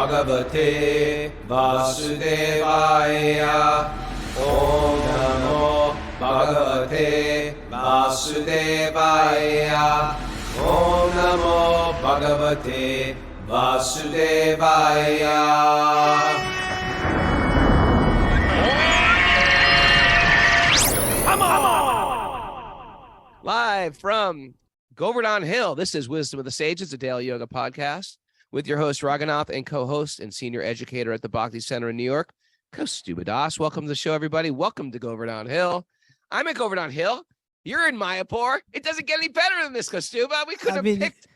Bhagavate Vasudevaya. Om Namo Bhagavate Vasudevaya. Om Namo Bhagavate Vasudevaya. Come on! Live from Govardhan Hill, this is Wisdom of the Sages, a daily yoga podcast with your host, Raghunath, and co-host and senior educator at the Bhakti Center in New York, Kaustubha Das. Welcome to the show, everybody. Welcome to Govardhan Hill. I'm at Govardhan Hill. You're in Mayapur. It doesn't get any better than this, Kaustubha. We could have picked,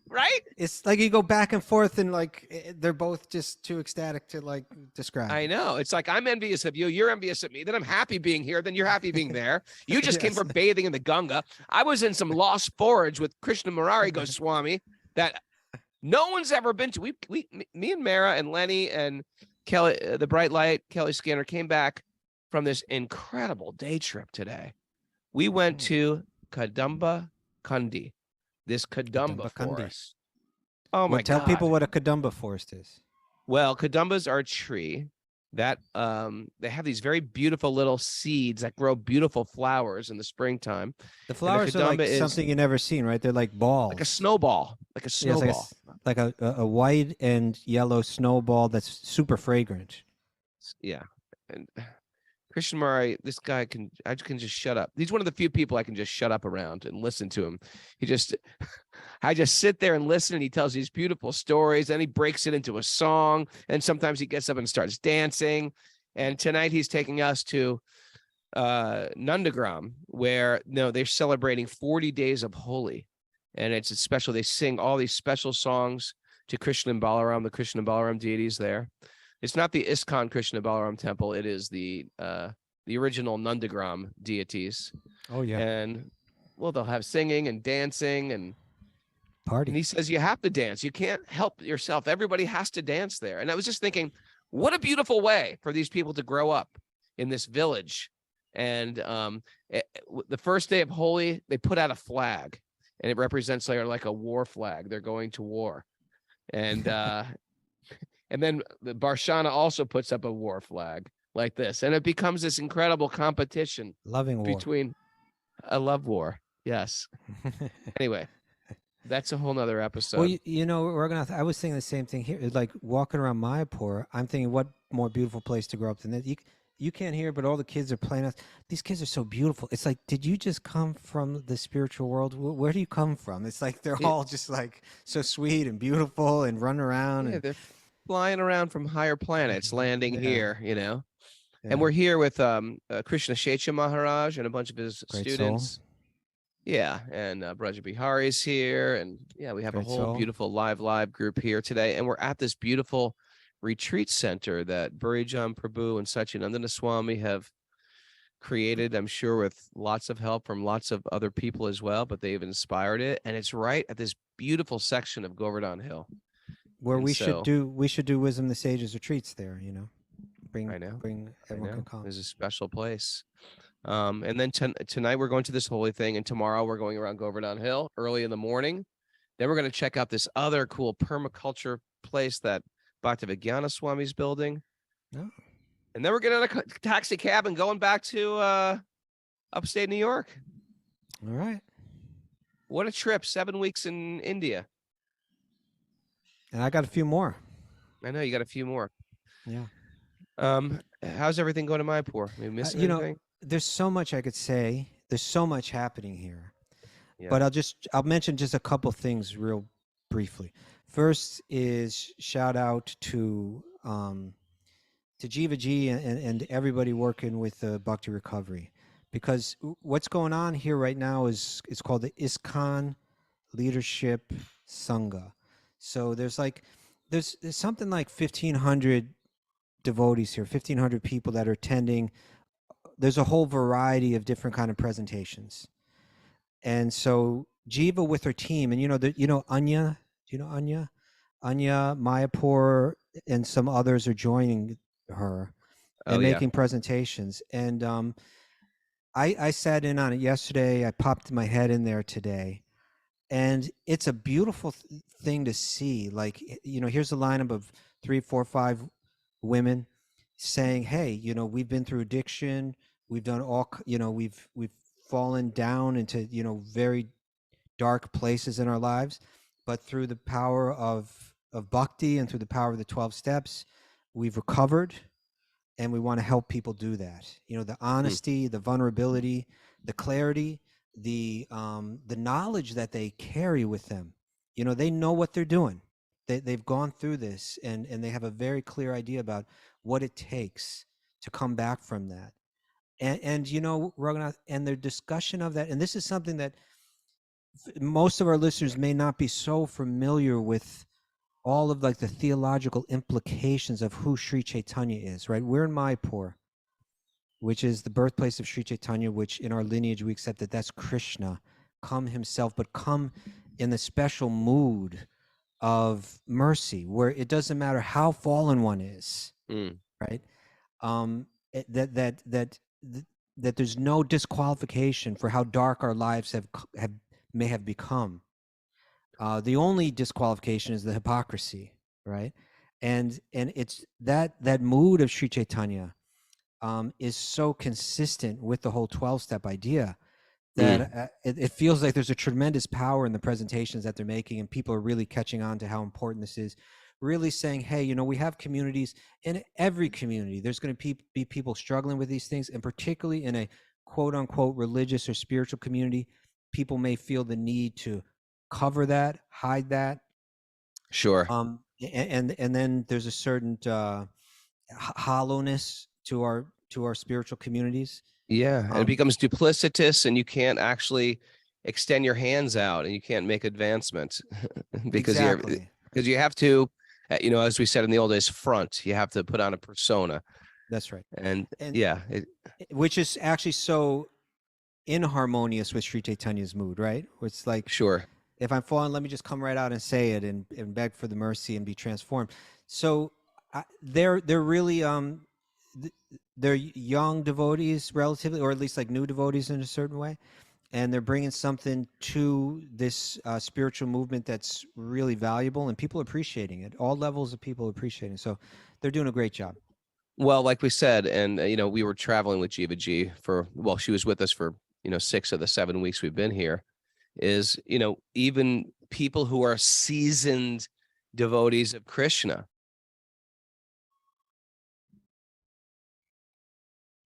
right? It's like you go back and forth and like they're both just too ecstatic to like describe. I know. It's like I'm envious of you. You're envious of me. Then I'm happy being here. Then you're happy being there. You just came from bathing in the Ganga. I was in some lost forage with Krishna Murari Goswami that no one's ever been to. Me and Mara and Lenny and Kelly, the Bright Light, Kelly Skinner came back from this incredible day trip today. We went to Kadamba Kundi, this Kadamba forest. Oh my God. Tell people what a Kadamba forest is. Well, Kadumbas are a tree that they have these very beautiful little seeds that grow beautiful flowers in the springtime. The flowers are like something you've never seen, right? They're like balls. Like a snowball. Like a snowball. Yeah, like a white and yellow snowball that's super fragrant. Yeah. And Christian Murray, this guy I can just shut up. He's one of the few people I can just shut up around and listen to him. I just sit there and listen, and he tells these beautiful stories, and he breaks it into a song, and sometimes he gets up and starts dancing. And tonight he's taking us to Nandagram, where they're celebrating 40 days of Holi, and it's a special. They sing all these special songs to Krishna and Balaram, the Krishna and Balaram deities there. It's not the ISKCON Krishna Balaram temple. It is the original Nandagram deities. Oh yeah. And well, they'll have singing and dancing and party. And he says you have to dance. You can't help yourself. Everybody has to dance there. And I was just thinking, what a beautiful way for these people to grow up in this village. And the first day of Holi, they put out a flag, and it represents like a war flag. They're going to war. And and then the Barshana also puts up a war flag like this. And it becomes this incredible competition. Loving war. Between a love war. Yes. Anyway. That's a whole nother episode. Well, I was thinking the same thing here. Like walking around Mayapur, I'm thinking, what more beautiful place to grow up than that? You can't hear, but all the kids are playing. These kids are so beautiful. It's like, did you just come from the spiritual world? Where do you come from? It's like they're all just like so sweet and beautiful and run around. Yeah, they're flying around from higher planets, landing here, Yeah. And we're here with Krishna Shaitya Maharaj and a bunch of his students. Soul. Yeah, and Braja Bihari's here, and we have a whole beautiful live group here today, and we're at this beautiful retreat center that Burijan Prabhu and Satyanandana Swami have created, I'm sure with lots of help from lots of other people as well, but they've inspired it, and it's right at this beautiful section of Govardhan Hill. Where we should do Wisdom of the Sages retreats there, Bring everyone can come. There's a special place. And then tonight we're going to this holy thing, and tomorrow we're going around Govardhan Hill early in the morning. Then we're going to check out this other cool permaculture place that Bhaktivedanta Swami's building. Oh. And then we're getting in a taxi cab and going back to upstate New York. All right. What a trip. 7 weeks in India. And I got a few more. I know you got a few more. Yeah. How's everything going to Mayapur? Are you missing anything? There's so much I could say. There's so much happening here. Yeah. But I'll mention just a couple things real briefly. First is shout out to Jiva Ji and everybody working with the Bhakti Recovery, because what's going on here right now is it's called the ISKCON Leadership Sangha. So there's something like 1,500 devotees here, 1,500 people that are attending. There's a whole variety of different kind of presentations. And so Jiva with her team, and Anya, do you know Anya? Anya, Mayapur, and some others are joining her and making presentations. And I sat in on it yesterday. I popped my head in there today. and it's a beautiful thing to see. Like, here's a lineup of 3, 4, 5 women saying, hey, we've been through addiction, we've done all, we've fallen down into, very dark places in our lives, but through the power of Bhakti and through the power of the 12 steps, we've recovered, and we want to help people do that. The honesty, the vulnerability, the clarity, the knowledge that they carry with them. They know what they're doing. They've gone through this, and they have a very clear idea about what it takes to come back from that. And Raghunath, and their discussion of that, and this is something that most of our listeners may not be so familiar with, all of like the theological implications of who Sri Chaitanya is, right? We're in Mayapur, which is the birthplace of Sri Chaitanya, which in our lineage we accept that that's Krishna, come himself, but come in the special mood of mercy, where it doesn't matter how fallen one is, right? That there's no disqualification for how dark our lives may have become. The only disqualification is the hypocrisy, right? And it's that mood of Sri Chaitanya is so consistent with the whole 12-step idea that it feels like there's a tremendous power in the presentations that they're making, and people are really catching on to how important this is. Really saying, hey, we have communities. In every community, there's going to be people struggling with these things, and particularly in a quote unquote religious or spiritual community, people may feel the need to cover that, hide that. Sure. And then there's a certain hollowness to our spiritual communies. Yeah, and it becomes duplicitous, and you can't actually extend your hands out, and you can't make advancement because Exactly. because you have to, as we said in the old days, front. You have to put on a persona. That's right. And yeah, which is actually so inharmonious with Sri Chaitanya's mood, right? It's like, sure, if I'm falling, let me just come right out and say it, and beg for the mercy and be transformed. So they're really they're young devotees relatively, or at least like new devotees in a certain way, and they're bringing something to this spiritual movement that's really valuable, and people appreciating it. All levels of people appreciating it. So they're doing a great job. Well, like we said, and we were traveling with Jiva G she was with us for 6 of the 7 weeks we've been here. Is even people who are seasoned devotees of Krishna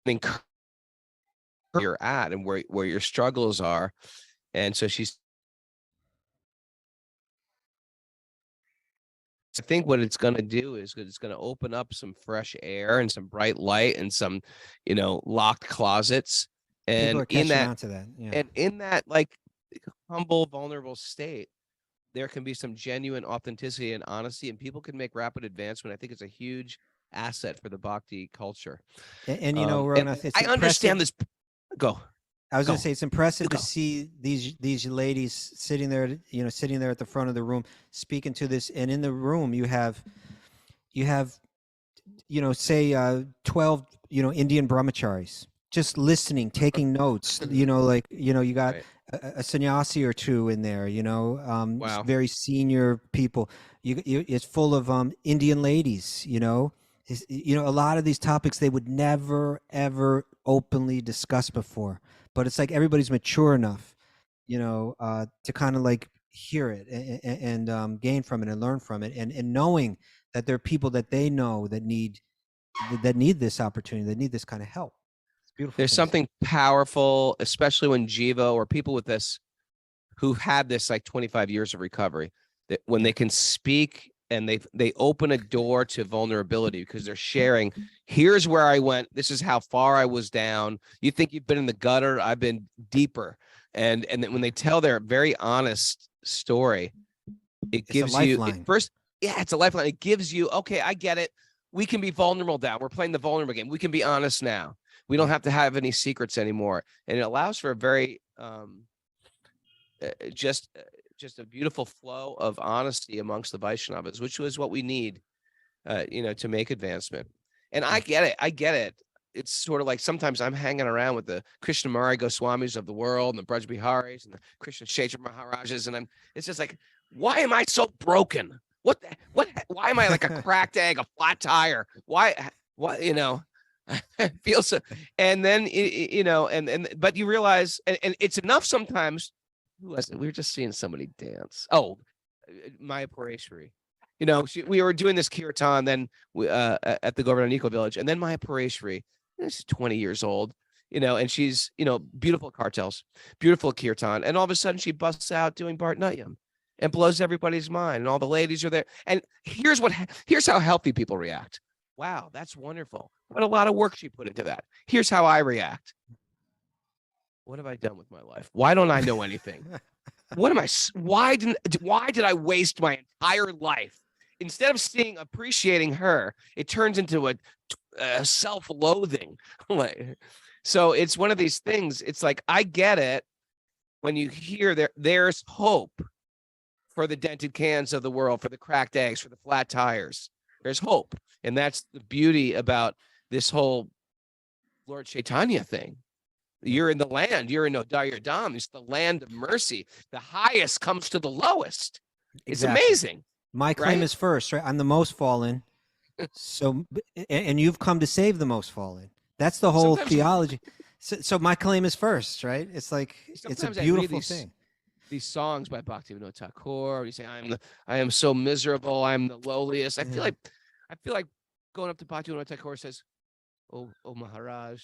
encourage where you're at and where your struggles are. And so I think what it's going to do is it's going to open up some fresh air and some bright light and some, locked closets. And people are catching on to that. Yeah. And in that like humble, vulnerable state, there can be some genuine authenticity and honesty, and people can make rapid advancement. I think it's a huge asset for the Bhakti culture. And Raghunath, I understand this. Go. I was going to say, it's impressive to see these ladies sitting there, sitting there at the front of the room, speaking to this. And in the room, you have, say 12, Indian brahmacharis just listening, taking notes. You got Right. a sannyasi or two in there. Wow. Very senior people. It's full of Indian ladies. A lot of these topics they would never ever openly discuss before. But it's like everybody's mature enough, to kind of like hear it and gain from it and learn from it, and knowing that there are people that they know that need this opportunity, that need this kind of help. It's beautiful. There's something powerful, especially when Jiva or people with this who had this like 25 years of recovery, that when they can speak and they open a door to vulnerability because they're sharing, here's where I went, this is how far I was down. You think you've been in the gutter, I've been deeper. And then when they tell their very honest story, it gives you first, it's a lifeline. It gives you, okay, I get it. We can be vulnerable now. We're playing the vulnerable game. We can be honest now. We don't have to have any secrets anymore. And it allows for a very just a beautiful flow of honesty amongst the Vaishnavas, which was what we need, to make advancement. And I get it. it's sort of like sometimes I'm hanging around with the Krishna Murari Goswamis of the world and the Braj Biharis and the Krishna Kshetra Maharajas, and it's just like, why am I so broken? Why am I like a cracked egg, a flat tire? Why, I feel so. And then, but you realize, and it's enough sometimes. Who was it? We were just seeing somebody dance. Oh, Maya Pareshwari. We were doing this kirtan then at the Govardhan Village, and then Maya Pareshwari, she's 20 years old, and she's, beautiful cartels, beautiful kirtan, and all of a sudden she busts out doing Bharatanatyam and blows everybody's mind, and all the ladies are there. And here's how healthy people react. Wow, that's wonderful. What a lot of work she put into that. Here's how I react. What have I done with my life? Why don't I know anything? Why did I waste my entire life? Instead of appreciating her, it turns into a self-loathing. So it's one of these things. It's like, I get it when you hear there's hope for the dented cans of the world, for the cracked eggs, for the flat tires. There's hope. And that's the beauty about this whole Lord Chaitanya thing. You're in the land. You're in Odayar Dham. It's the land of mercy. The highest comes to the lowest. It's amazing. My claim is first, right? I'm the most fallen. So, and you've come to save the most fallen. That's the whole theology. So my claim is first, right? It's like, it's a beautiful thing. These songs by Bhaktivinoda Thakur, you say, I am so miserable. I'm the lowliest. I feel like going up to Bhaktivinoda Thakur says, oh Maharaj,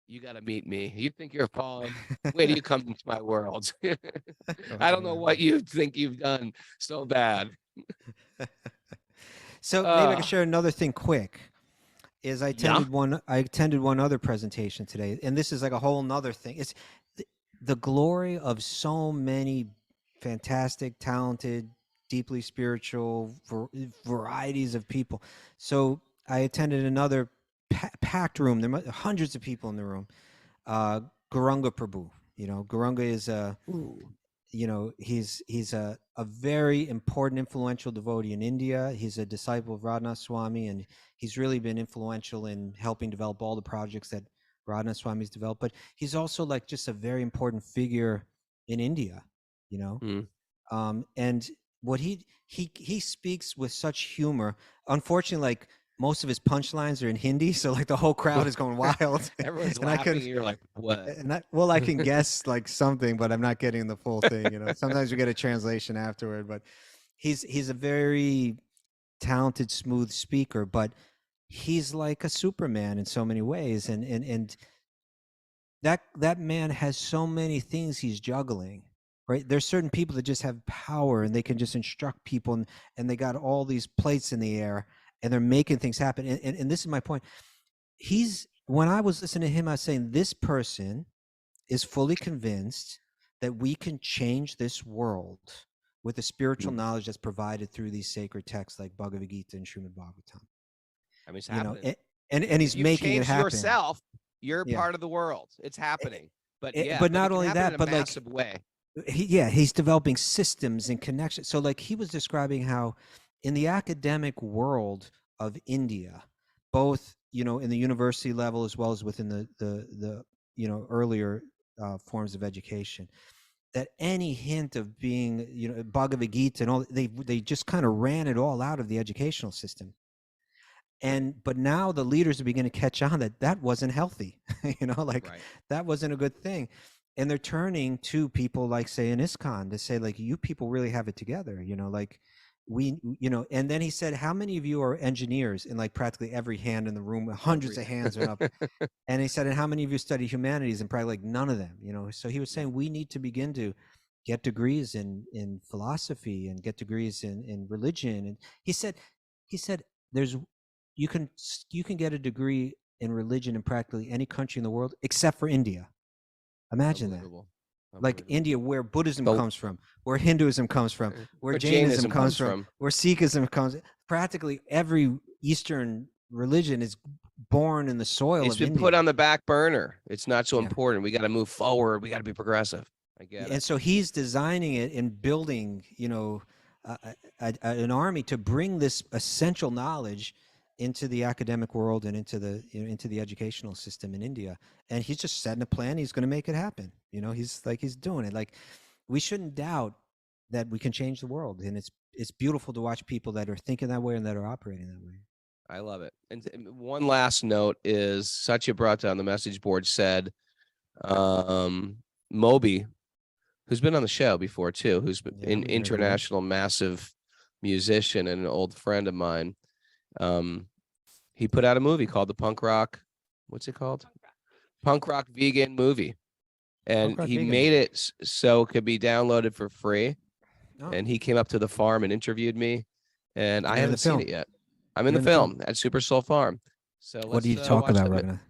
you got to meet me. You think you're fallen. Wait till you come into my world. I don't know what you think you've done so bad. So maybe I can share another thing quick. Is I attended one other presentation today, and this is like a whole nother thing. It's the glory of so many fantastic, talented, deeply spiritual varieties of people. So I attended another packed room. There were hundreds of people in the room. Gauranga Prabhu, Gauranga is he's a very important, influential devotee in India. He's a disciple of Radhanath Swami, and he's really been influential in helping develop all the projects that Radhanath Swami's developed. But he's also like just a very important figure in India, and what he speaks with such humor. Unfortunately, like, most of his punchlines are in Hindi, so like the whole crowd is going wild. Everyone's laughing. You're like, what? I can guess like something, but I'm not getting the full thing. Sometimes we get a translation afterward. But he's a very talented, smooth speaker, but he's like a Superman in so many ways, and that man has so many things he's juggling. Right? There's certain people that just have power, and they can just instruct people, and they got all these plates in the air, and they're making things happen. And this is my point. When I was listening to him, I was saying, this person is fully convinced that we can change this world with the spiritual knowledge that's provided through these sacred texts like Bhagavad Gita and Srimad Bhagavatam. I mean, it's happening. And he's making it happen. Yourself, you're part of the world. It's happening. But not only that, but massive way. He's developing systems and connections. So like he was describing how in the academic world of India, both, in the university level as well as within the earlier forms of education, that any hint of being, Bhagavad Gita and all, they just kind of ran it all out of the educational system. But now the leaders are beginning to catch on that wasn't healthy, that wasn't a good thing. And they're turning to people like, say, in ISKCON to say, like, you people really have it together, and then he said, how many of you are engineers? And like practically every hand in the room, hundreds of hands went up. And he said, and how many of you study humanities? And probably like none of them, So he was saying we need to begin to get degrees in philosophy and get degrees in religion. And he said you can get a degree in religion in practically any country in the world except for India. Imagine that. Like India, where Buddhism comes from, where Hinduism comes from, where Jainism comes from, where Sikhism comes. Practically every Eastern religion is born in the soil of India. It's been put on the back burner. It's not so important. We got to move forward. We got to be progressive. I get it. And so he's designing it and building, an army to bring this essential knowledge into the academic world and into the educational system in India. And he's just setting a plan. He's going to make it happen. He's doing it. Like, we shouldn't doubt that we can change the world. And it's beautiful to watch people that are thinking that way and that are operating that way. I love it. And one last note is Satya Brata on the message board said, Moby, who's been on the show before too, who's an international massive musician and an old friend of mine. He put out a movie called the Punk Rock. What's it called? Punk Rock Vegan movie. And he made it so it could be downloaded for free. Oh. And he came up to the farm and interviewed me. And I haven't seen it yet. I'm in the film at Super Soul Farm. So what do you talk about, Raghunath?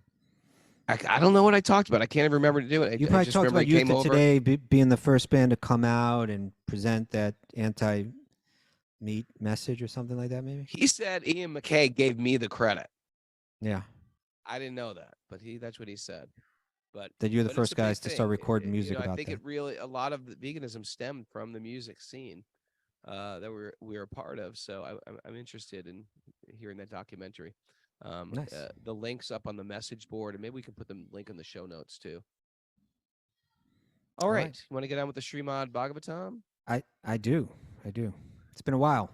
I don't know what I talked about. I can't even remember to do it. You probably talked about Youth Today being the first band to come out and present that anti-meat message or something like that, maybe? He said Ian MacKaye gave me the credit. Yeah. I didn't know that, but that's what he said. But that you're the first guys to start recording music about that. I think it really, a lot of the veganism stemmed from the music scene that we're a part of. So I'm interested in hearing that documentary. Nice. The link's up on the message board, and maybe we can put the link in the show notes too. All right. You want to get on with the Srimad Bhagavatam? I do. It's been a while.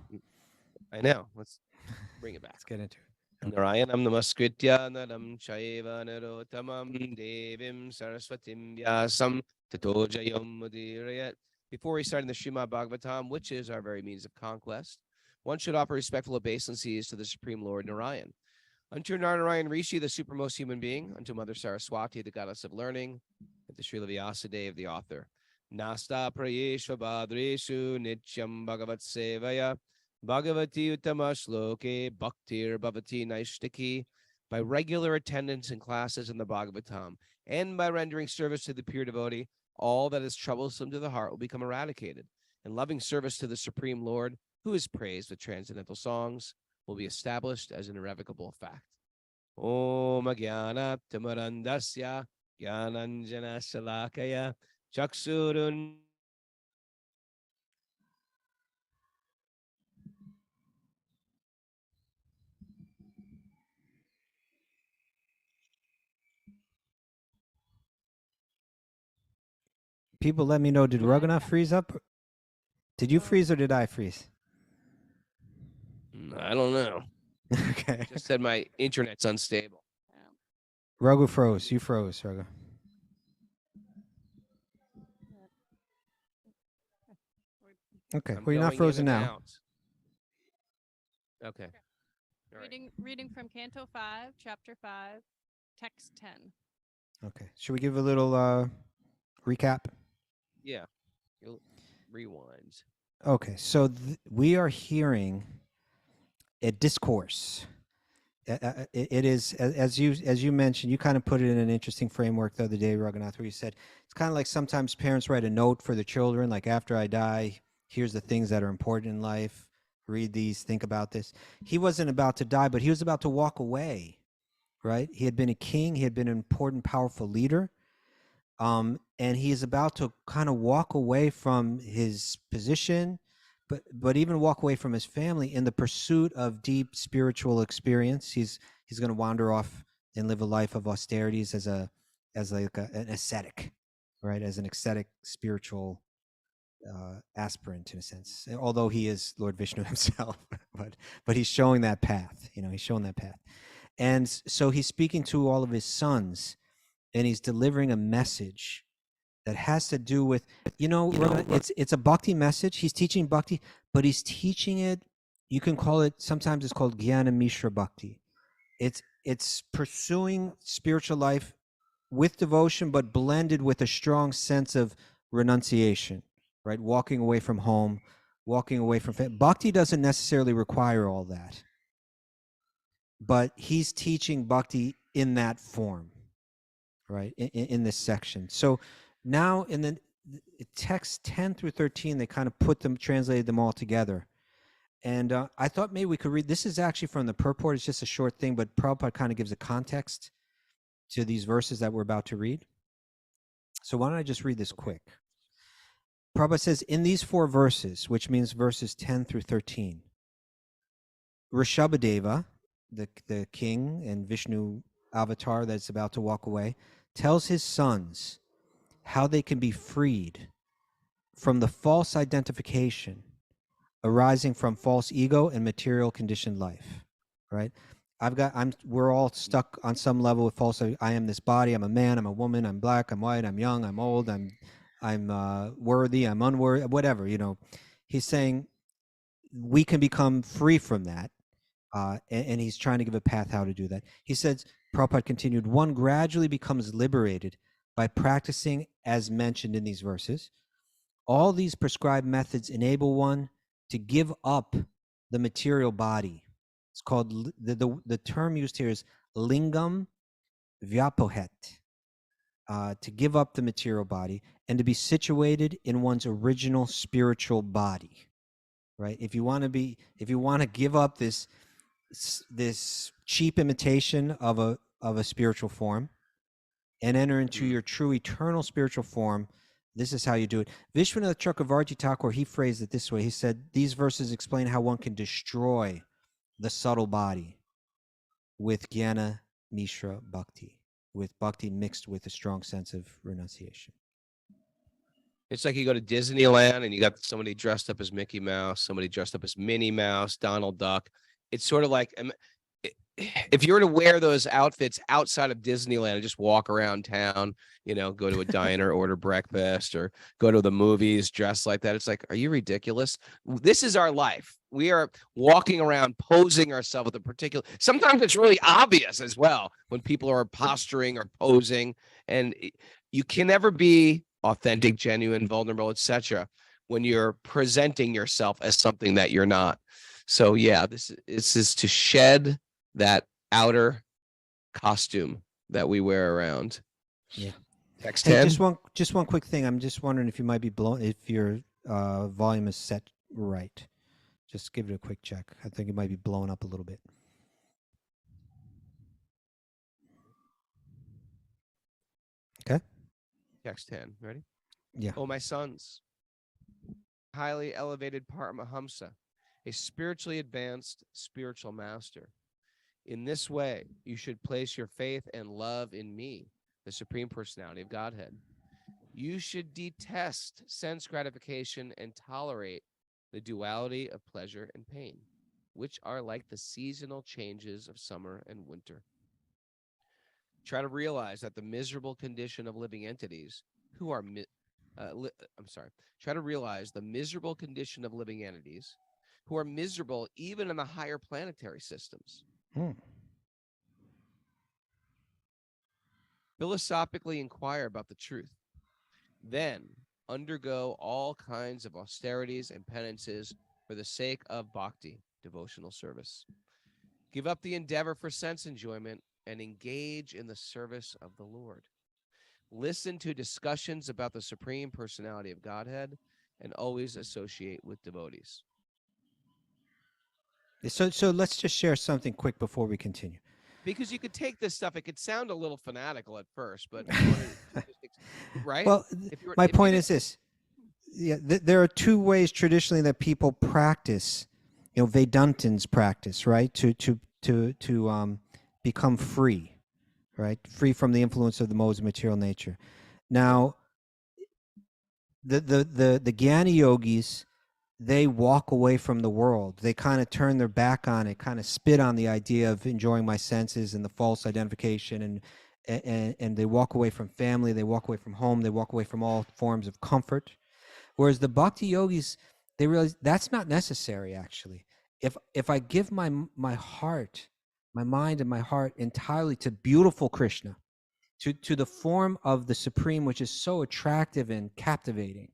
I know. Let's bring it back. Let's get into it. Narayanam namaskritya naram chaiva narottamam devim saraswatim vyasam tato jayam mudirayat. Before we start in the Srimad Bhagavatam, which is our very means of conquest, one should offer respectful obeisances to the Supreme Lord Narayan. Unto Narayan Rishi, the supermost human being, unto Mother Saraswati, the goddess of learning, and to Srila Vyasadeva, the author. Nasta prayeshva badreshu nityam bhagavat sevaya bhagavati uttama shloke bhaktir bhavati naishtiki. By regular attendance in classes in the Bhagavatam and by rendering service to the pure devotee, all that is troublesome to the heart will become eradicated, and loving service to the Supreme Lord, who is praised with transcendental songs, will be established as an irrevocable fact. Om Jnana Tamarandasya Jnananjana Shalakaya Chaksurun. People, let me know. Did Raghunath freeze up? Did you freeze or did I freeze? I don't know. Okay. Just said my internet's unstable. Raghu froze. You froze, Raghu. Okay. Well, you're not frozen now. Okay. Reading from Canto 5, Chapter 5, Text 10. Okay. Should we give a little recap? Yeah. Rewind. Okay. So we are hearing a discourse. It is, as you mentioned, you kind of put it in an interesting framework the other day, Raghunath, where you said it's kind of like sometimes parents write a note for their children, like, after I die, here's the things that are important in life. Read these, think about this. He wasn't about to die, but he was about to walk away, right? He had been a king. He had been an important, powerful leader. And he is about to kind of walk away from his position, but even walk away from his family in the pursuit of deep spiritual experience. He's going to wander off and live a life of austerities as an ascetic, right? As an ascetic spiritual aspirant, in a sense, although he is Lord Vishnu himself, but he's showing that path. He's showing that path. And so he's speaking to all of his sons, and he's delivering a message that has to do with, it's a Bhakti message. He's teaching Bhakti, but he's teaching it, you can call it, sometimes it's called Jnana Mishra Bhakti. It's pursuing spiritual life with devotion, but blended with a strong sense of renunciation, right? Walking away from home, walking away from family. Bhakti doesn't necessarily require all that, but he's teaching Bhakti in that form, right? In this section. So now in the text 10 through 13, they kind of translated them all together. And I thought maybe we could read, this is actually from the purport. It's just a short thing, but Prabhupada kind of gives a context to these verses that we're about to read. So why don't I just read this quick? Prabhupada says, in these 4 verses, which means verses 10 through 13, Rishabhadeva, the king and Vishnu avatar that's about to walk away, tells his sons how they can be freed from the false identification arising from false ego and material conditioned life. Right? We're all stuck on some level with false. I am this body. I'm a man. I'm a woman. I'm black. I'm white. I'm young. I'm old. I'm worthy. I'm unworthy. Whatever. He's saying we can become free from that. And he's trying to give a path how to do that. He says, Prabhupada continued, one gradually becomes liberated by practicing as mentioned in these verses. All these prescribed methods enable one to give up the material body. It's called, the term used here is lingam vyapohet, to give up the material body and to be situated in one's original spiritual body, right? If you want to give up this cheap imitation of a spiritual form and enter into your true eternal spiritual form, this is how you do it. Vishwanath Chakravarti Thakur, he phrased it this way. He said, these verses explain how one can destroy the subtle body with jnana mishra bhakti, with bhakti mixed with a strong sense of renunciation. It's like you go to Disneyland and you got somebody dressed up as Mickey Mouse, somebody dressed up as Minnie Mouse, Donald Duck. It's sort of like, if you were to wear those outfits outside of Disneyland and just walk around town, go to a diner, order breakfast, or go to the movies dressed like that, it's like, are you ridiculous? This is our life. We are walking around posing ourselves with a particular, sometimes it's really obvious as well when people are posturing or posing, and you can never be authentic, genuine, vulnerable, etc. when you're presenting yourself as something that you're not. So yeah, this is to shed that outer costume that we wear around. Yeah. Text Hey, 10. just one quick thing. I'm just wondering if you might be blown, if your volume is set right. Just give it a quick check. I think it might be blowing up a little bit. Okay. Text 10. Ready? Yeah. Oh, my sons, highly elevated Paramahamsa, a spiritually advanced spiritual master. In this way, you should place your faith and love in me, the Supreme Personality of Godhead. You should detest sense gratification and tolerate the duality of pleasure and pain, which are like the seasonal changes of summer and winter. Try to realize that the miserable condition of living entities who are try to realize the miserable condition of living entities who are miserable even in the higher planetary systems. Philosophically inquire about the truth. Then undergo all kinds of austerities and penances for the sake of bhakti, devotional service. Give up the endeavor for sense enjoyment and engage in the service of the Lord. Listen to discussions about the Supreme Personality of Godhead and always associate with devotees. So let's just share something quick before we continue. Because you could take this stuff, it could sound a little fanatical at first, but right? Well, my point is this. Yeah, there are two ways traditionally that people practice, Vedantins practice, right? To become free, right? Free from the influence of the modes of material nature. Now, the Jnana yogis, they walk away from the world. They kind of turn their back on it, kind of spit on the idea of enjoying my senses and the false identification, and they walk away from family, they walk away from home, they walk away from all forms of comfort. Whereas the bhakti yogis, they realize that's not necessary, actually. If I give my heart, my mind and my heart entirely to beautiful Krishna, to the form of the Supreme, which is so attractive and captivating,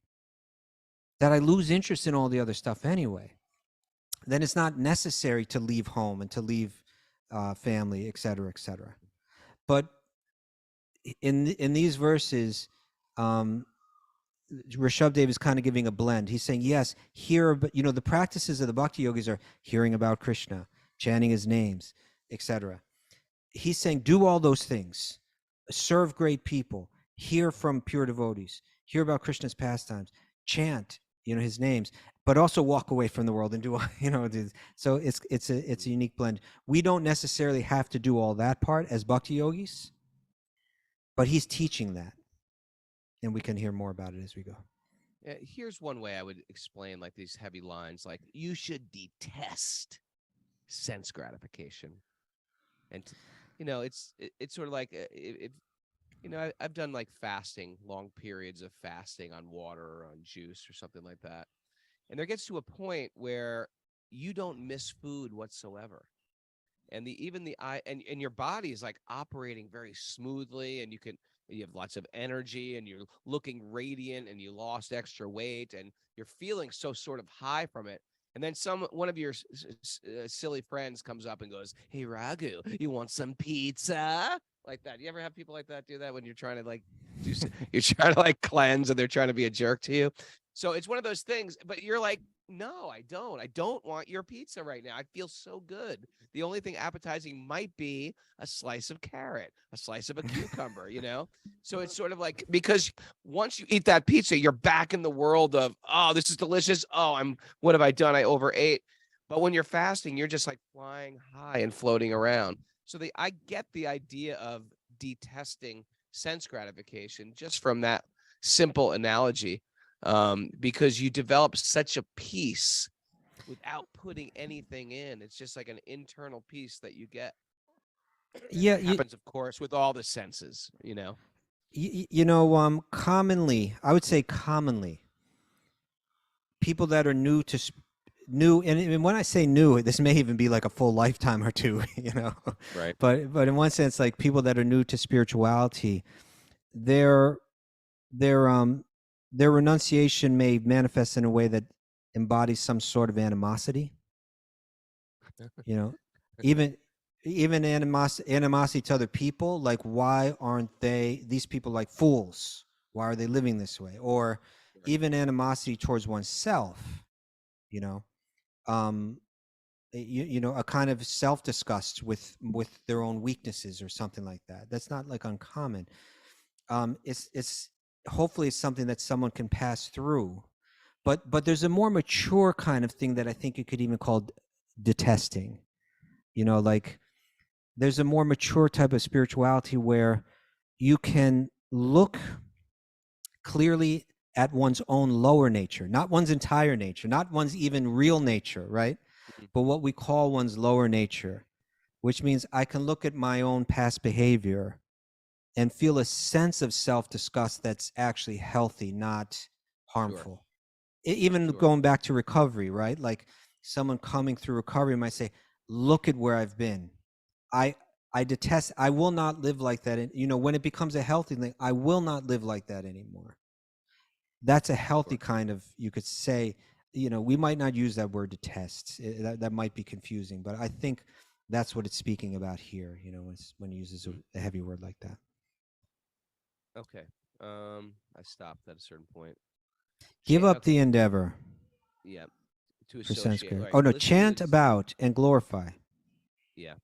that I lose interest in all the other stuff anyway, then it's not necessary to leave home and to leave family, et cetera, et cetera. But in these verses, Rishabdev is kind of giving a blend. He's saying, yes, but the practices of the bhakti yogis are hearing about Krishna, chanting his names, etc. He's saying, do all those things, serve great people, hear from pure devotees, hear about Krishna's pastimes, chant, his names, but also walk away from the world and do so it's a unique blend. We don't necessarily have to do all that part as bhakti yogis, but he's teaching that, and we can hear more about it as we go. Here's one way I would explain like these heavy lines, like you should detest sense gratification. And it's sort of like if I've done like fasting, long periods of fasting on water or on juice or something like that. And there gets to a point where you don't miss food whatsoever. And even the eye and your body is like operating very smoothly, and you have lots of energy, and you're looking radiant, and you lost extra weight, and you're feeling so sort of high from it. And then one of your silly friends comes up and goes, "Hey, Raghu, you want some pizza?" Like that. You ever have people like that do that when you're trying to like you're trying to like cleanse and they're trying to be a jerk to you? So it's one of those things, but you're like, no, I don't. I don't want your pizza right now. I feel so good. The only thing appetizing might be a slice of carrot, a slice of a cucumber, So it's sort of like, because once you eat that pizza, you're back in the world of, oh, this is delicious. Oh, what have I done? I overate. But when you're fasting, you're just like flying high and floating around. So I get the idea of detesting sense gratification just from that simple analogy, because you develop such a peace without putting anything in. It's just like an internal peace that you get. Yeah, It happens, of course, with all the senses, commonly, I would say commonly, people that are new, and when I say new, this may even be like a full lifetime or two, Right. But in one sense, like people that are new to spirituality, their renunciation may manifest in a way that embodies some sort of animosity. Even animosity to other people. Like, why aren't these people like fools? Why are they living this way? Or even animosity towards oneself. Um, a kind of self-disgust with their own weaknesses or something like that. That's not like uncommon. It's hopefully it's something that someone can pass through, but there's a more mature kind of thing that I think you could even call detesting. Like there's a more mature type of spirituality where you can look clearly at one's own lower nature, not one's entire nature, not one's even real nature, right? But what we call one's lower nature, which means I can look at my own past behavior and feel a sense of self-disgust that's actually healthy, not harmful. Even going back to recovery, right? Like someone coming through recovery might say, look at where I've been. I detest, I will not live like that. And, when it becomes a healthy thing, I will not live like that anymore. That's a healthy kind of, you could say, we might not use that word detest. That might be confusing, but I think that's what it's speaking about here, when it uses a heavy word like that. Okay. I stopped at a certain point. Give up the endeavor. Yeah. To For sense associate. right. Oh no, chant about and glorify. Yeah.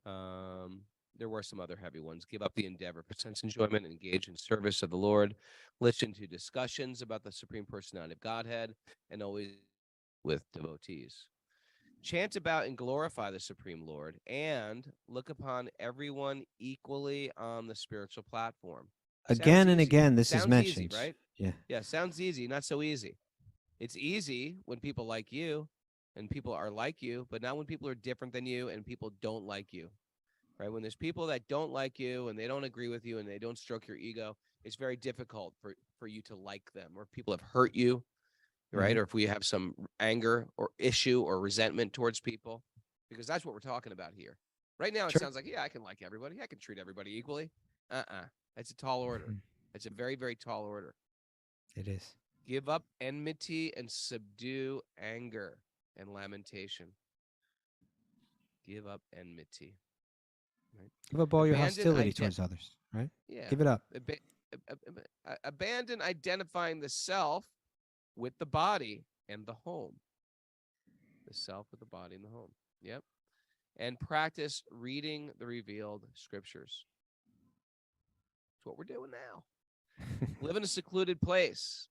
There were some other heavy ones. Give up the endeavor for sense enjoyment, engage in service of the Lord, listen to discussions about the Supreme Personality of Godhead, and always with devotees. Chant about and glorify the Supreme Lord, and look upon everyone equally on the spiritual platform. Again and again, this is mentioned. Easy, right? Yeah. Yeah, sounds easy, not so easy. It's easy when people like you and people are like you, but not when people are different than you and people don't like you. Right? When there's people that don't like you and they don't agree with you and they don't stroke your ego, it's very difficult for you to like them, or people have hurt you, right? Or if we have some anger or issue or resentment towards people, because that's what we're talking about here. Right now, it sounds like, yeah, I can like everybody. I can treat everybody equally. That's a tall order. It's a very, very tall order. It is. Give up enmity and subdue anger and lamentation. Give up enmity. Right? Give up all your hostility towards others, right? Yeah. Give it up. Abandon identifying the self with the body and the home. The self with the body and the home. Yep. And practice reading the revealed scriptures. That's what we're doing now. Live in a secluded place.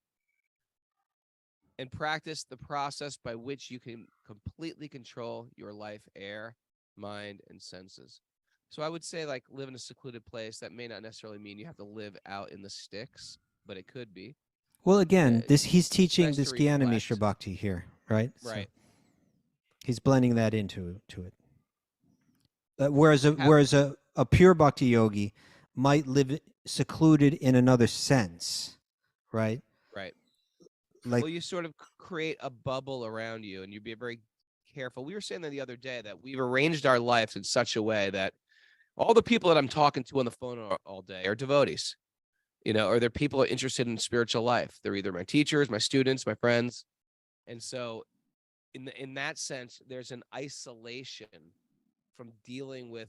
and practice the process by which you can completely control your life, air, mind, and senses. So I would say, like, live in a secluded place. That may not necessarily mean you have to live out in the sticks, but it could be. Well, again, he's teaching nice to this Gyanami reflect. Bhakti here, right? Right. So he's blending that into it. Whereas a pure bhakti yogi might live secluded in another sense, right? Right. Like, well, you sort of create a bubble around you, and you be very careful. We were saying that the other day, that we've arranged our lives in such a way that all the people that I'm talking to on the phone all day are devotees, or they're people interested in spiritual life. They're either my teachers, my students, my friends. And so in that sense, there's an isolation from dealing with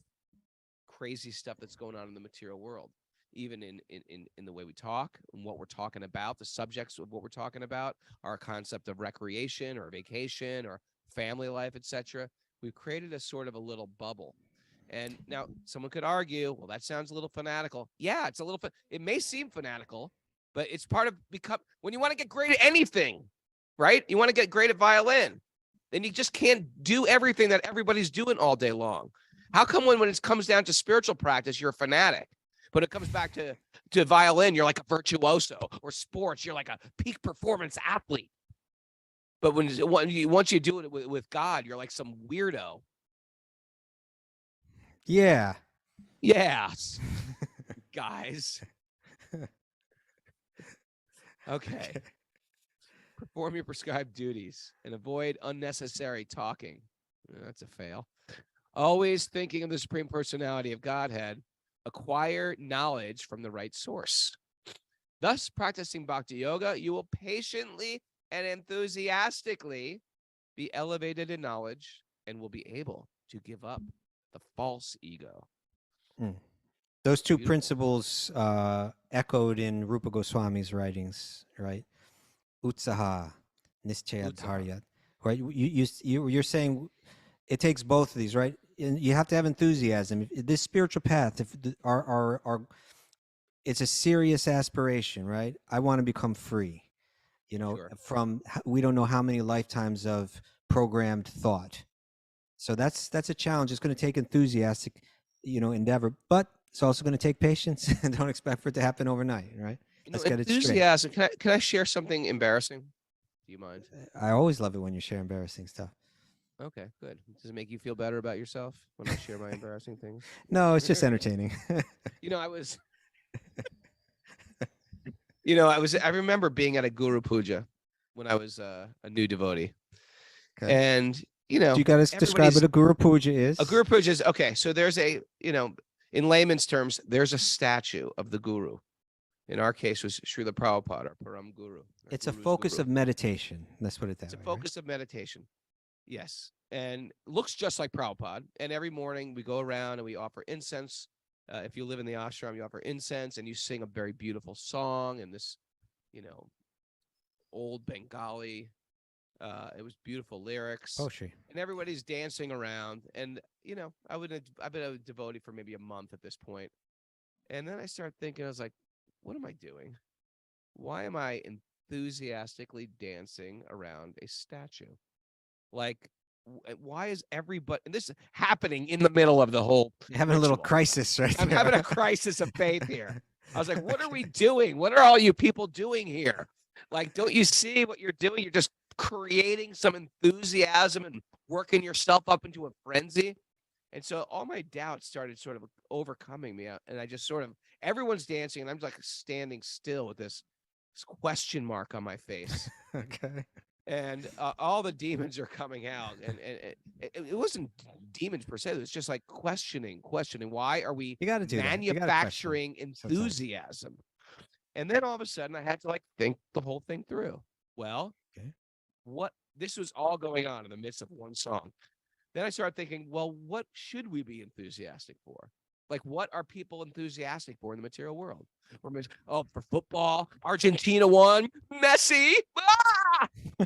crazy stuff that's going on in the material world, even in the way we talk and what we're talking about, the subjects of what we're talking about, our concept of recreation or vacation or family life, etc. We've created a sort of a little bubble. And now someone could argue, well, that sounds a little fanatical. Yeah, it's a little, it may seem fanatical, but it's part of when you want to get great at anything, right? You want to get great at violin, then you just can't do everything that everybody's doing all day long. How come when it comes down to spiritual practice, you're a fanatic? But it comes back to violin, you're like a virtuoso, or sports, you're like a peak performance athlete. But once you do it with God, you're like some weirdo. yeah. Yes. Guys. Okay. Perform your prescribed duties and avoid unnecessary talking. That's a fail. Always thinking of the Supreme Personality of Godhead. Acquire knowledge from the right source. Thus, practicing Bhakti Yoga, you will patiently and enthusiastically be elevated in knowledge and will be able to give up the false ego. Those two Beautiful. principles echoed in Rupa Goswami's writings, right? Utsaha, Nischaya Dharya, right? You're saying it takes both of these, right? And you have to have enthusiasm. This spiritual path, if it's a serious aspiration, right? I want to become free, Sure. from we don't know how many lifetimes of programmed thought. So that's a challenge. It's going to take enthusiastic, endeavor, but it's also going to take patience. And don't expect for it to happen overnight, right? Let's get it straight. Enthusiasm. Can I share something embarrassing? Do you mind? I always love it when you share embarrassing stuff. Okay, good. Does it make you feel better about yourself when I share my embarrassing things? No, it's just entertaining. I remember being at a Guru Puja when I was a new devotee. Okay. And, Do you got to describe what a Guru Puja is? A Guru Puja is, okay, so there's in layman's terms, there's a statue of the Guru. In our case, was Srila Prabhupada, our Param Guru. It's a focus of meditation. Let's put it that way. It's a focus of meditation. Yes. And looks just like Prabhupada. And every morning we go around and we offer incense. If you live in the ashram, you offer incense and you sing a very beautiful song in this, old Bengali. It was beautiful lyrics. Poetry. And everybody's dancing around. And, I've been a devotee for maybe a month at this point. And then I started thinking, I was like, what am I doing? Why am I enthusiastically dancing around a statue? Like, why is everybody, and this is happening in the middle of the whole You're having a little crisis, right? I'm having a crisis of faith here. I was like, what are we doing? What are all you people doing here? Like, don't you see what you're doing? You're just creating some enthusiasm and working yourself up into a frenzy. And so all my doubts started sort of overcoming me. And I just everyone's dancing and I'm like standing still with this question mark on my face. Okay. And all the demons are coming out. And it wasn't demons per se. It was just like questioning. Why are we manufacturing enthusiasm? And then all of a sudden I had to think the whole thing through. Well, okay. This was all going on in the midst of one song. Then I started thinking, well, what should we be enthusiastic for? Like, what are people enthusiastic for in the material world? For football, Argentina won, Messi,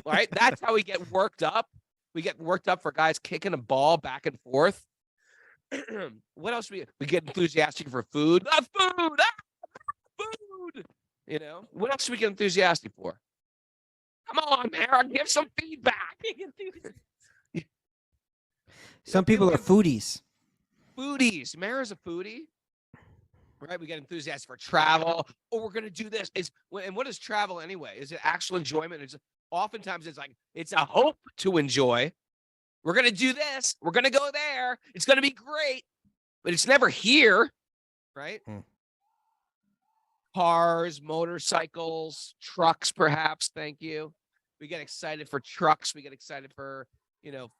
right? That's how we get worked up. We get worked up for guys kicking a ball back and forth. What else we get enthusiastic for? Food, food. What else do we get enthusiastic for? Come on, Mara, give some feedback. Some people are foodies. Foodies. Mara's a foodie. Right, we get enthusiastic for travel. Oh, we're gonna do this. And what is travel anyway? Is it actual enjoyment? Oftentimes it's like it's a hope to enjoy. We're gonna do this. We're gonna go there. It's gonna be great, but it's never here, right? Cars, motorcycles, trucks, perhaps. Thank you. We get excited for trucks. We get excited for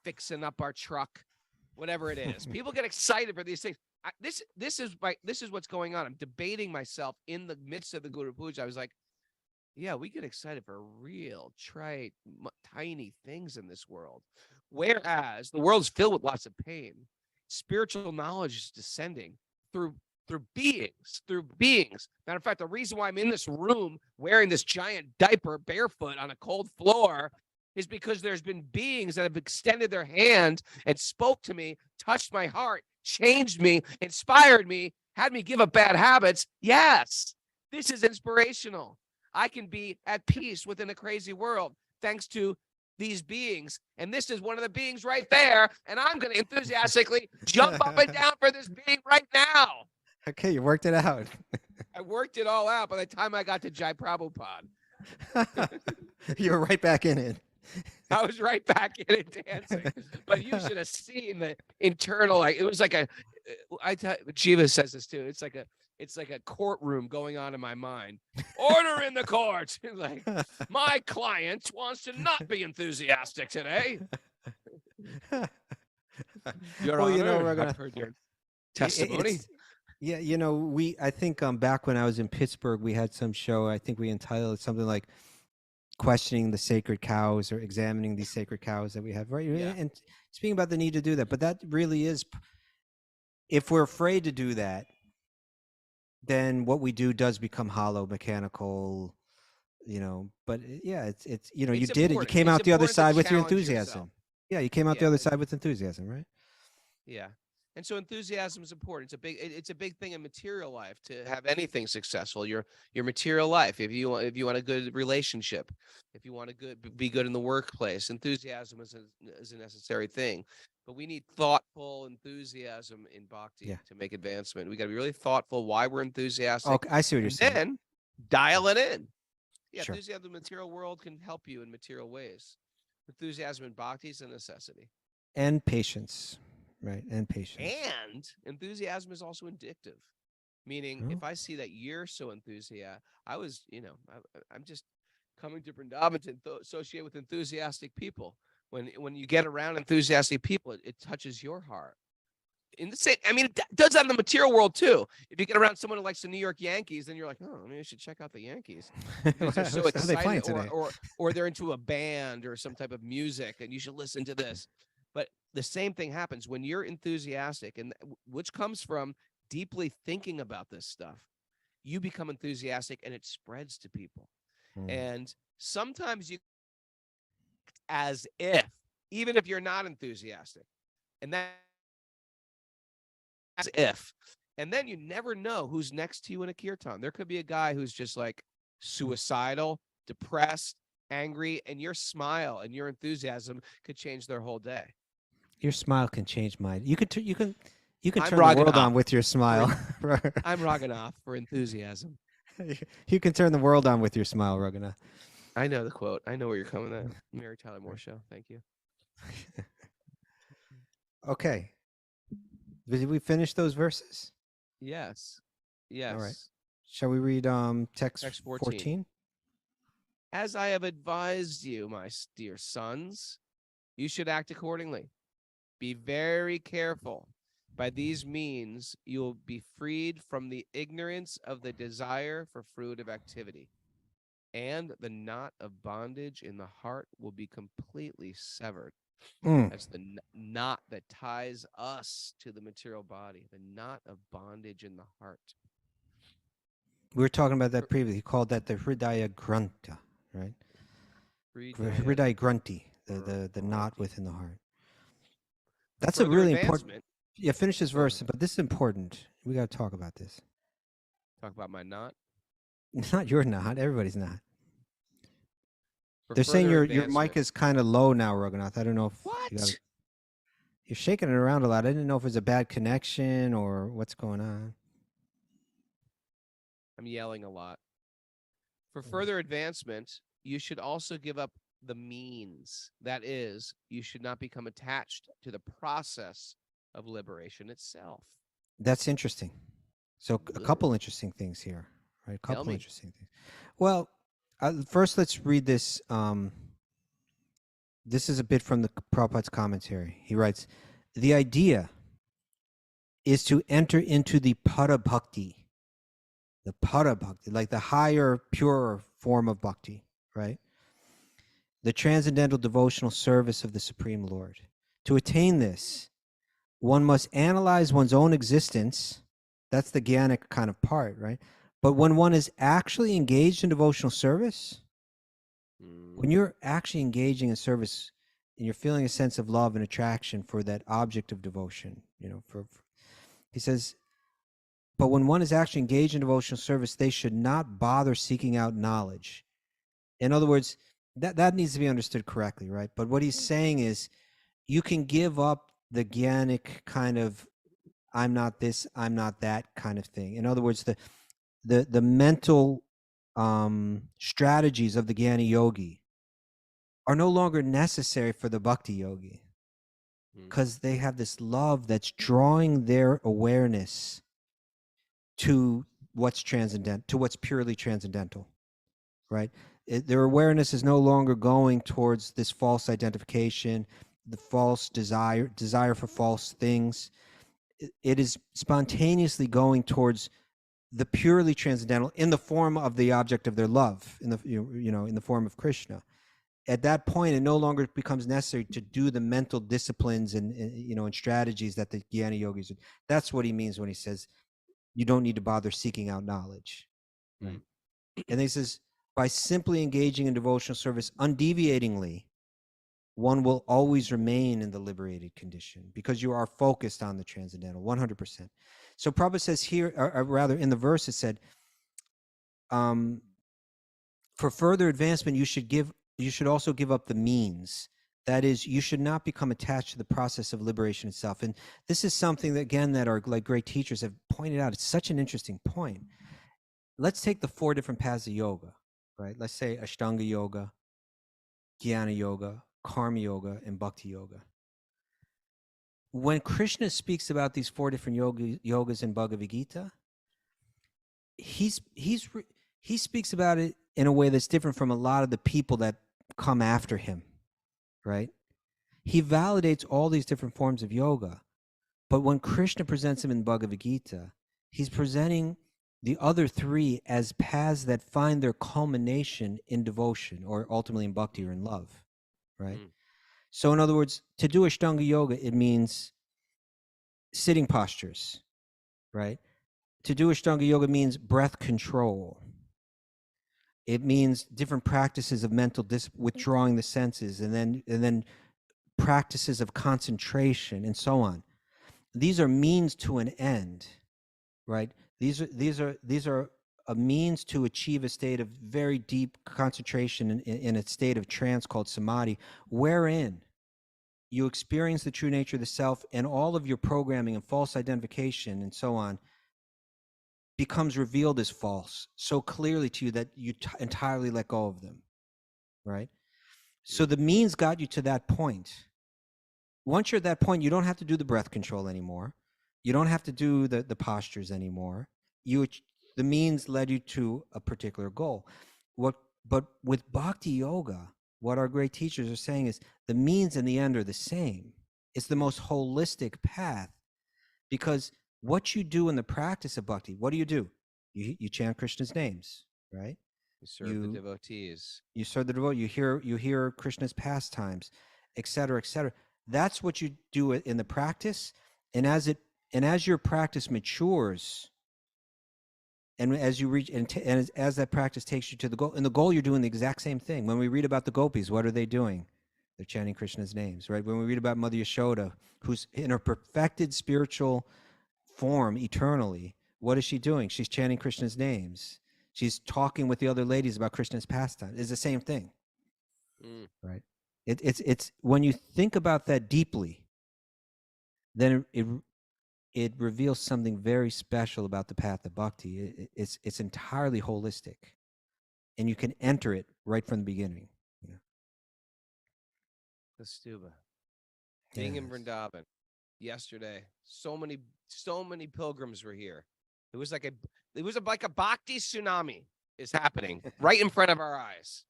fixing up our truck, whatever it is. People get excited for these things. This is what's going on. I'm debating myself in the midst of the Guru Puja. I was like, yeah, we get excited for real, trite, tiny things in this world. Whereas the world's filled with lots of pain. Spiritual knowledge is descending through beings. Matter of fact, the reason why I'm in this room wearing this giant diaper barefoot on a cold floor is because there's been beings that have extended their hand and spoke to me, touched my heart, changed me, inspired me, had me give up bad habits. Yes, this is inspirational. I can be at peace within a crazy world thanks to these beings. And this is one of the beings right there. And I'm going to enthusiastically jump up and down for this being right now. Okay, you worked it out. I worked it all out by the time I got to Jai Prabhupada. You were right back in it. I was right back in it dancing. But you should have seen the internal, it was like Jiva says this too. It's like a courtroom going on in my mind. Order in the court. Like, my client wants to not be enthusiastic today. Your Honor, I've heard your testimony. Yeah, I think back when I was in Pittsburgh, we had some show. I think we entitled it something like questioning the sacred cows or examining these sacred cows that we have, right? Yeah. And speaking about the need to do that, but that really is, if we're afraid to do that, then what we do does become hollow, mechanical, but yeah, it's you did it. You came out the other side with your enthusiasm. Yourself. Yeah, you came out the other side with enthusiasm, right? Yeah. And so enthusiasm is important. It's a big thing in material life to have anything successful. Your material life. If you want a good relationship, if you want to be good in the workplace, enthusiasm is a necessary thing. But we need thoughtful enthusiasm in Bhakti to make advancement. We got to be really thoughtful why we're enthusiastic. Okay, I see what you're saying. Then dial it in. Yeah, sure. Enthusiasm in the material world can help you in material ways. Enthusiasm in Bhakti is a necessity. And patience. Right, and patience. And enthusiasm is also indicative, meaning if I see that you're so enthusiastic, I'm just coming to Vrindavan to associate with enthusiastic people. When you get around enthusiastic people, it touches your heart. It does that in the material world too. If you get around someone who likes the New York Yankees, then you're like, oh, maybe I should check out the Yankees. Because they're so excited, or they're into a band or some type of music, and you should listen to this. But the same thing happens when you're enthusiastic, and which comes from deeply thinking about this stuff. You become enthusiastic, and it spreads to people. And sometimes you as if, even if you're not enthusiastic, and that's as if. And then you never know who's next to you in a kirtan. There could be a guy who's just like suicidal, depressed, angry, and your smile and your enthusiasm could change their whole day. Your smile can change mine. You can turn the Raghunath. world on with your smile. I'm Raghunath for enthusiasm. You can turn the world on with your smile, Raghunath. I know the quote. I know where you're coming at. Mary Tyler Moore Show. Thank you. Okay. Did we finish those verses? Yes. All right. Shall we read text 14? 14? As I have advised you, my dear sons, you should act accordingly. Be very careful. By these means, you will be freed from the ignorance of the desire for fruitive activity, and the knot of bondage in the heart will be completely severed. That's the knot that ties us to the material body, the knot of bondage in the heart. We were talking about that previously. He called that the Hridaya Granta, right? Hridaya Grunti, the knot within the heart. That's a really important. Yeah, finish this verse, but this is important. We got to talk about this. Talk about my knot? Not your knot, everybody's knot. For They're saying further your mic advancement. is kind of low now, Raghunath. I don't know if What? you're shaking it around a lot. I didn't know if it was a bad connection or what's going on. I'm yelling a lot. For further advancement, you should also give up the means. That is, you should not become attached to the process of liberation itself. That's interesting. So a couple interesting things here, right? A Tell couple me. interesting things. Well, first let's read this. This is a bit from the Prabhupada's commentary. He writes, the idea is to enter into the para bhakti, like the higher, purer form of bhakti, right? The transcendental devotional service of the Supreme Lord. To attain this, one must analyze one's own existence. That's the jnanic kind of part, right? But when one is actually engaged in devotional service, when you're actually engaging in service and you're feeling a sense of love and attraction for that object of devotion, he says, but when one is actually engaged in devotional service, they should not bother seeking out knowledge. In other words, that needs to be understood correctly, right? But what he's saying is you can give up the jnanic kind of I'm not this, I'm not that kind of thing. In other words, the mental strategies of the jnani yogi are no longer necessary for the bhakti yogi because they have this love that's drawing their awareness to what's transcendent, to what's purely transcendental, right? Their awareness is no longer going towards this false identification, the false desire for false things. It is spontaneously going towards the purely transcendental in the form of the object of their love, in the in the form of Krishna. At that point, it no longer becomes necessary to do the mental disciplines and strategies that the jnana yogis do. That's what he means when he says you don't need to bother seeking out knowledge, right? And he says by simply engaging in devotional service undeviatingly, one will always remain in the liberated condition because you are focused on the transcendental 100%. So Prabhupada says here, or rather in the verse, it said, for further advancement, you should also give up the means. That is, you should not become attached to the process of liberation itself. And this is something that, again, that our great teachers have pointed out. It's such an interesting point. Let's take the 4 different paths of yoga, right? Let's say Ashtanga yoga, Jnana yoga, Karma yoga, and Bhakti yoga. When Krishna speaks about these 4 different yogas in Bhagavad Gita, he speaks about it in a way that's different from a lot of the people that come after him, right? He validates all these different forms of yoga, but when Krishna presents him in Bhagavad Gita, he's presenting the other 3 as paths that find their culmination in devotion or ultimately in bhakti or in love, right? So in other words, to do Ashtanga yoga, it means sitting postures, right? To do Ashtanga yoga means breath control. It means different practices of mental withdrawing the senses, and then practices of concentration, and so on. These are means to an end, right? These are a means to achieve a state of very deep concentration in a state of trance called samadhi, wherein you experience the true nature of the self, and all of your programming and false identification and so on becomes revealed as false so clearly to you that you entirely let go of them, right? So the means got you to that point. Once you're at that point, you don't have to do the breath control anymore. You don't have to do the postures anymore. The means led you to a particular goal. But with bhakti yoga, what our great teachers are saying is the means and the end are the same. It's the most holistic path, because what you do in the practice of bhakti, what do? You chant Krishna's names, right? You serve the devotees. You serve the devotee. You hear Krishna's pastimes, et cetera, et cetera. That's what you do in the practice. And as your practice matures, and as you reach, and as that practice takes you to the goal, in the goal you're doing the exact same thing. When we read about the gopis, what are they doing? They're chanting Krishna's names, right? When we read about Mother Yashoda, who's in her perfected spiritual form eternally, what is she doing? She's chanting Krishna's names. She's talking with the other ladies about Krishna's pastime. It's the same thing, Mm. right? It's when you think about that deeply, then it reveals something very special about the path of bhakti. It's entirely holistic, and you can enter it right from the beginning. Yeah. The stupa. Being in Yes. Vrindavan yesterday, so many pilgrims were here. It was like a bhakti tsunami is happening right in front of our eyes.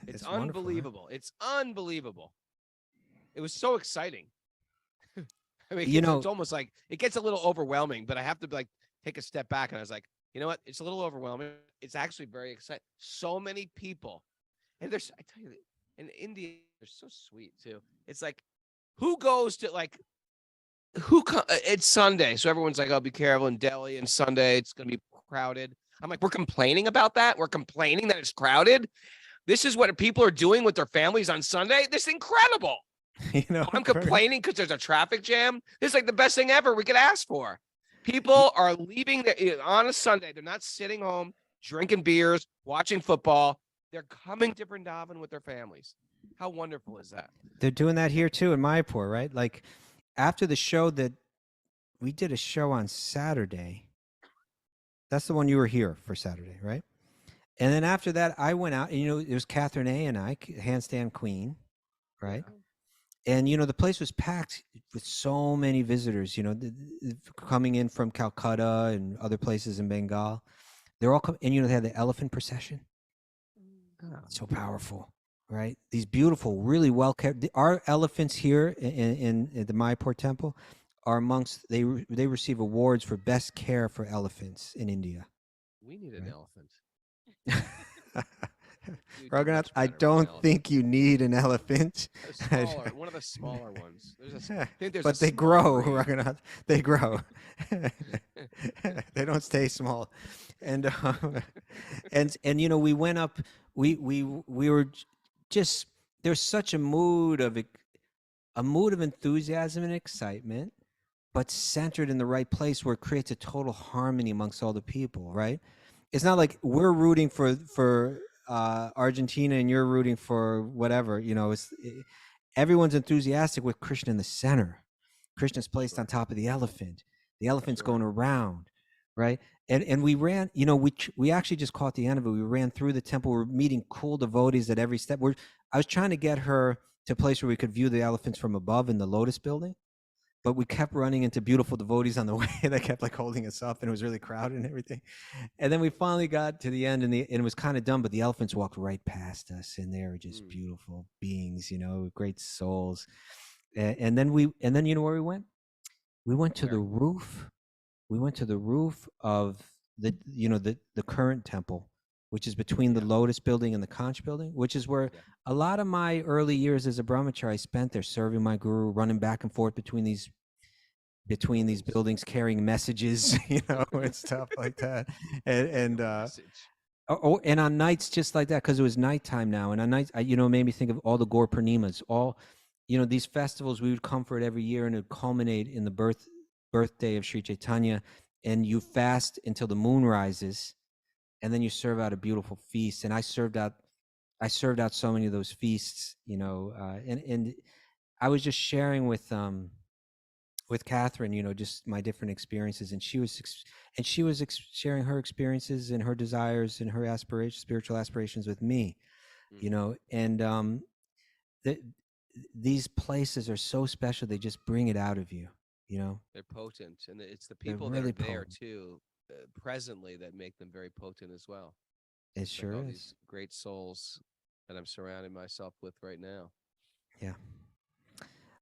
It's wonderful, huh? unbelievable. It's unbelievable. It was so exciting. I mean, You know, it's almost like it gets a little overwhelming, but I have to like take a step back. And I was like, you know what? It's a little overwhelming. It's actually very exciting. So many people. And I tell you, in India, they're so sweet too. It's like, who goes to like, it's Sunday. So everyone's like, oh, be careful in Delhi and Sunday. It's going to be crowded. I'm like, we're complaining about that. We're complaining that it's crowded. This is what people are doing with their families on Sunday. This is incredible. I'm complaining because there's a traffic jam. This is like the best thing ever we could ask for. People are leaving on a Sunday. They're not sitting home, drinking beers, watching football. They're coming to Vrindavan with their families. How wonderful is that? They're doing that here too in Mayapur, right? Like after the show that we did a show on Saturday. That's the one you were here for Saturday, right? And then after that, I went out, and it was Catherine A. and I, handstand queen, right? Yeah. And the place was packed with so many visitors, coming in from Calcutta and other places in Bengal. They're all coming, and they had the elephant procession. Oh. So powerful, right? These beautiful, really well kept. Our elephants here in the Mayapur temple are amongst they receive awards for best care for elephants in India. We need an elephant. Raghunath, I don't think you need an elephant. One of the smaller ones. But they grow, Raghunath. They grow. They don't stay small. And we went up. We were just, there's such a mood of enthusiasm and excitement, but centered in the right place where it creates a total harmony amongst all the people, right? It's not like we're rooting for Argentina and you're rooting for whatever, everyone's enthusiastic with Krishna in the center. Krishna's placed on top of the elephant. The elephant's going around, right? And we ran, we actually just caught the end of it. We ran through the temple. We're meeting cool devotees at every step. I was trying to get her to a place where we could view the elephants from above in the Lotus building. But we kept running into beautiful devotees on the way that kept like holding us up, and it was really crowded and everything. And then we finally got to the end, and it was kind of dumb, but the elephants walked right past us, and they were just beautiful beings, great souls. And then you know where we went? We went to the roof. We went to the roof of the current temple, which is between the Lotus building and the Conch building, which is where a lot of my early years as a brahmachari spent there, serving my guru, running back and forth between these buildings, carrying messages, and stuff like that. And on nights just like that, because it was nighttime now, and on nights, it made me think of all the Gaur Purnimas, all, these festivals we would come for it every year, and it would culminate in the birthday of Sri Chaitanya, and you fast until the moon rises. And then you serve out a beautiful feast. And I served out so many of those feasts, and I was just sharing with Catherine, just my different experiences. And she was sharing her experiences and her desires and her spiritual aspirations with me, and these places are so special. They just bring it out of you, They're potent. And it's the people really that are there too. Presently that make them very potent as well. It sure is. These great souls that I'm surrounding myself with right now. Yeah.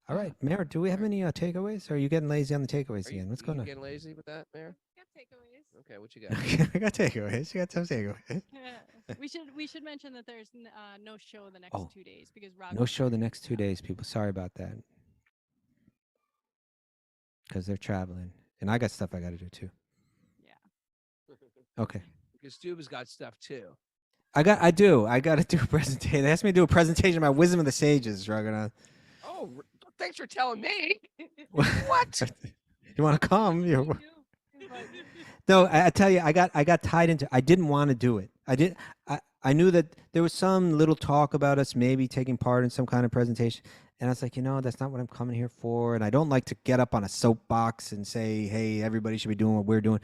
All right, Mayor, do we have any takeaways? Or are you getting lazy on the takeaways again? What's going on? Getting lazy with that, Mayor? Got takeaways. Okay, what you got? I got takeaways. You got some takeaways. We should mention that there's no show the next 2 days because Rob. No show the next 2 days, people. Sorry about that. Because they're traveling, and I got stuff I got to do too. Okay. Because Stuba's got stuff too. I got to do a presentation. They asked me to do a presentation about wisdom of the sages, Raghunath. Oh, thanks for telling me. What? You want to come? No, I tell you, I got tied into. I didn't want to do it. I knew that there was some little talk about us maybe taking part in some kind of presentation. And I was like, that's not what I'm coming here for. And I don't like to get up on a soapbox and say, hey, everybody should be doing what we're doing.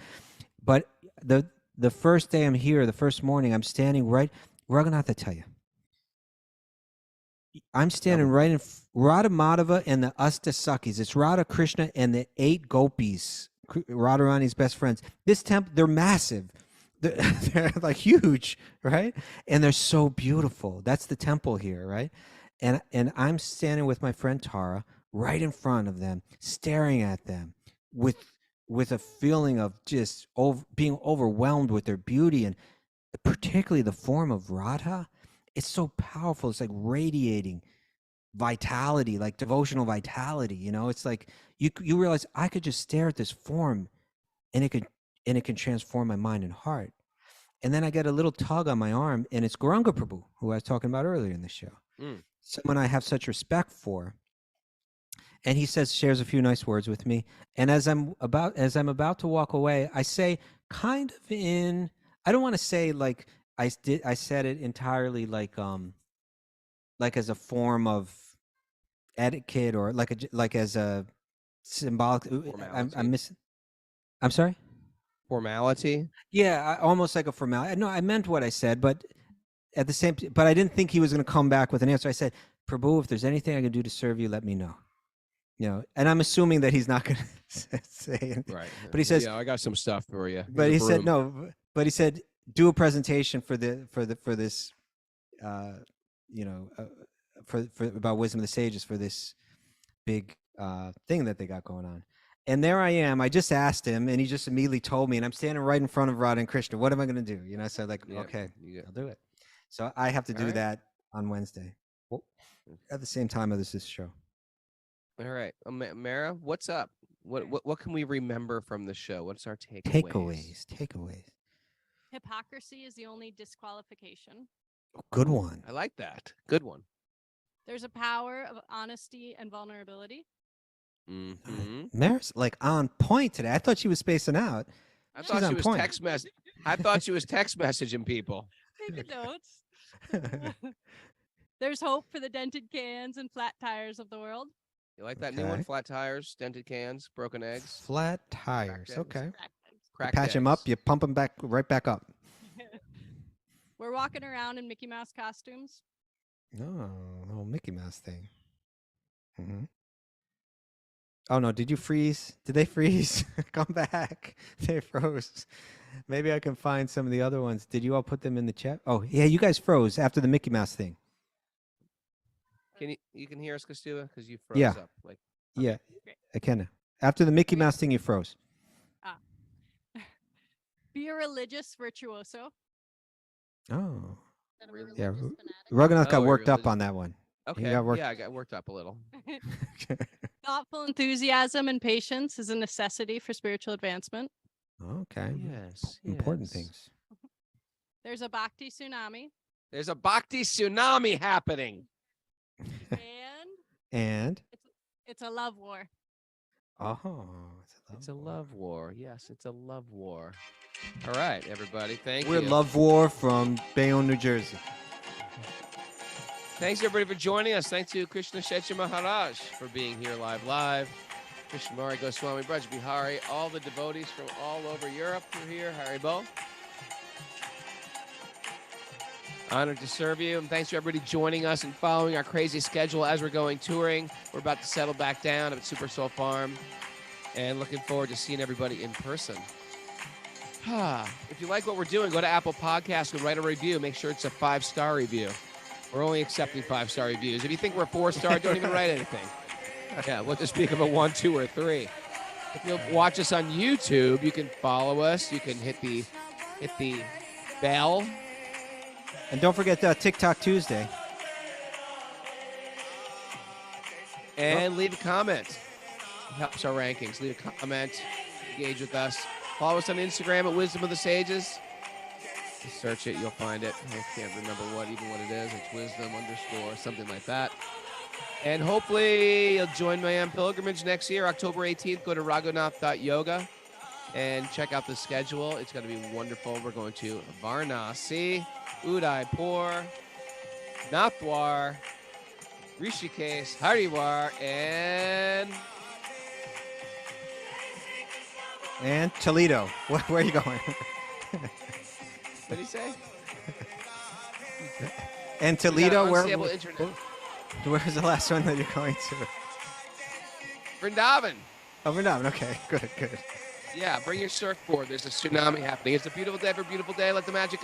But the first day I'm here, the first morning, I'm standing right. Raghunath, I tell you, I'm standing right in Radha Madhava and the Astasakis. It's Radha Krishna and the 8 gopis, Radharani's best friends. This temple, they're massive. They're like huge, right? And they're so beautiful. That's the temple here, right? And I'm standing with my friend Tara right in front of them, staring at them with a feeling of just being overwhelmed with their beauty, and particularly the form of Radha. It's so powerful. It's like radiating vitality, like devotional vitality. It's like you realize I could just stare at this form, and it can transform my mind and heart. And then I get a little tug on my arm, and it's Gauranga Prabhu, who I was talking about earlier in the show. Someone I have such respect for. And he shares a few nice words with me. And as I'm about to walk away, I say kind of I don't want to say like I said it entirely like as a form of etiquette or like as a symbolic. I'm sorry? Formality? Yeah, almost like a formality. No, I meant what I said, but at the same but I didn't think he was going to come back with an answer. I said, Prabhu, if there's anything I can do to serve you, let me know. And I'm assuming that he's not going to say anything. Right. But he says, I got some stuff for you. But he said, no, but he said, do a presentation for this, for about wisdom of the sages for this big thing that they got going on. And there I am. I just asked him, and he just immediately told me, and I'm standing right in front of Radha and Krishna. What am I going to do? So okay, I'll do it. So I have to do that on Wednesday, at the same time as this show. All right, Mara, what's up? What can we remember from the show? What's our takeaways? Takeaways. Hypocrisy is the only disqualification. Good one. I like that. Good one. There's a power of honesty and vulnerability. Mara's like on point today. I thought she was spacing out. I thought she was text message. I thought she was text messaging people. Taking notes. There's hope for the dented cans and flat tires of the world. You like that new one? Flat tires, dented cans, broken eggs. Flat tires. Okay. You patch them up. You pump them right back up. We're walking around in Mickey Mouse costumes. Oh, Mickey Mouse thing. Mm-hmm. Oh no! Did you freeze? Did they freeze? Come back. They froze. Maybe I can find some of the other ones. Did you all put them in the chat? Oh yeah, you guys froze after the Mickey Mouse thing. Can you can hear us, Kastuba? Because you froze up. Like yeah, I can. After the Mickey Mouse thing, you froze. Be a religious virtuoso. Oh, yeah. Raghunath got worked up on that one. Okay. I got worked up a little. Thoughtful enthusiasm and patience is a necessity for spiritual advancement. Okay. Yes. Important things. There's a Bhakti tsunami. There's a Bhakti tsunami happening. And it's a love war. Oh, it's a love war. Yes, it's a love war. All right, everybody. Thank you. We're Love War from Bayonne, New Jersey. Thanks, everybody, for joining us. Thanks to Krishna Shetya Maharaj for being here live. Krishna Mari Goswami, Braj Bihari, all the devotees from all over Europe are here. Haribo. Honored to serve you. And thanks to everybody joining us and following our crazy schedule as we're going touring. We're about to settle back down at Super Soul Farm. And looking forward to seeing everybody in person. If you like what we're doing, go to Apple Podcasts and write a review. Make sure it's a 5-star review. We're only accepting 5-star reviews. If you think we're 4-star, don't even write anything. Yeah, we'll just speak of a 1, 2, or 3. If you'll watch us on YouTube, you can follow us. You can hit the bell. And don't forget TikTok Tuesday. And leave a comment. It helps our rankings. Leave a comment. Engage with us. Follow us on Instagram at Wisdom of the Sages. Just search it. You'll find it. I can't remember what it is. It's wisdom _ something like that. And hopefully you'll join my pilgrimage next year, October 18th. Go to raghunath.yoga. and check out the schedule. It's going to be wonderful. We're going to Varanasi, Udaipur, Nathdwar, Rishikesh, Haridwar, And Toledo. Where are you going? what did he say? And Toledo, unstable internet. where's the last one that you're going to? Vrindavan. Oh, Vrindavan. Okay, good. Yeah, bring your surfboard. There's a tsunami happening. It's a beautiful day for a beautiful day. Let the magic